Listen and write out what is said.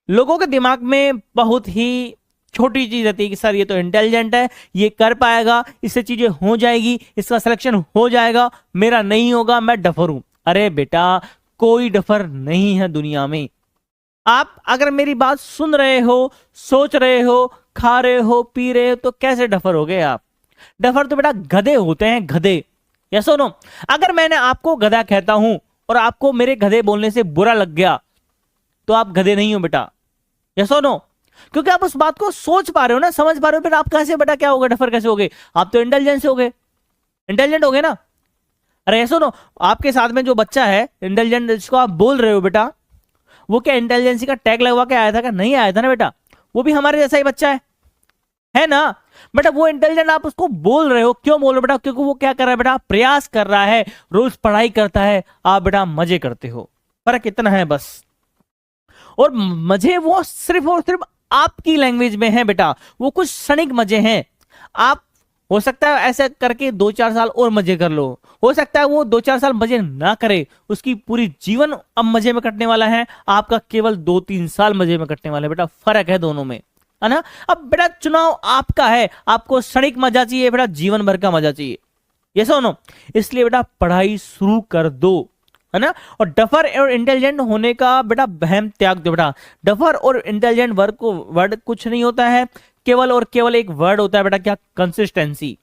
लोगों के दिमाग में बहुत ही छोटी चीज रहती है कि सर ये तो इंटेलिजेंट है, ये कर पाएगा, इससे चीजें हो जाएगी, इसका सिलेक्शन हो जाएगा, मेरा नहीं होगा, मैं डफर हूं। अरे बेटा, कोई डफर नहीं है दुनिया में। आप अगर मेरी बात सुन रहे हो, सोच रहे हो, खा रहे हो, पी रहे हो, तो कैसे डफर हो गए आप? डफर तो बेटा गधे होते हैं, गधे। या सुनो, अगर मैंने आपको गधा कहता हूं और आपको मेरे गधे बोलने से बुरा लग गया, तो आप गधे नहीं हो बेटा। या सुनो, क्योंकि आप उस बात को सोच पा रहे हो ना, समझ पा रहे हो, फिर आप कैसे बेटा क्या हो गए, डफर कैसे हो गए? आप तो इंटेलिजेंस हो गए, इंटेलिजेंट हो गए ना। अरे ऐसा सुनो, आपके साथ में जो बच्चा है इंटेलिजेंट, जिसको आप बोल रहे हो बेटा, वो क्या इंटेलिजेंसी का टैग लगवा के आया था? क्या नहीं आया था ना बेटा? वो भी हमारे जैसा ही बच्चा है ना बेटा? वो इंटेलिजेंट आप उसको बोल रहे हो, क्यों बोल रहे हो बेटा? क्योंकि वो क्या कर रहा है बेटा? प्रयास कर रहा है, रोज पढ़ाई करता है, आप बेटा मजे करते हो। फर्क इतना है बस। और मजे वो सिर्फ और सिर्फ आपकी लैंग्वेज में है बेटा, वो कुछ क्षणिक मजे हैं। आप हो सकता है ऐसे करके 2-4 साल और मजे कर लो, हो सकता है वो 2-4 साल मजे ना करे, उसकी पूरी जीवन अब मजे में कटने वाला है, आपका केवल 2-3 साल मजे में कटने वाला है बेटा। फर्क है दोनों में, है ना? अब बेटा चुनाव आपका है, आपको क्षणिक मजा चाहिए बेटा, जीवन भर का मजा चाहिए, ये सुनो। इसलिए बेटा पढ़ाई शुरू कर दो, है ना? और डफर और इंटेलिजेंट होने का बेटा बहम त्याग दो बेटा। डफर और इंटेलिजेंट वर्ड कुछ नहीं होता है, केवल और केवल एक वर्ड होता है बेटा, क्या? कंसिस्टेंसी।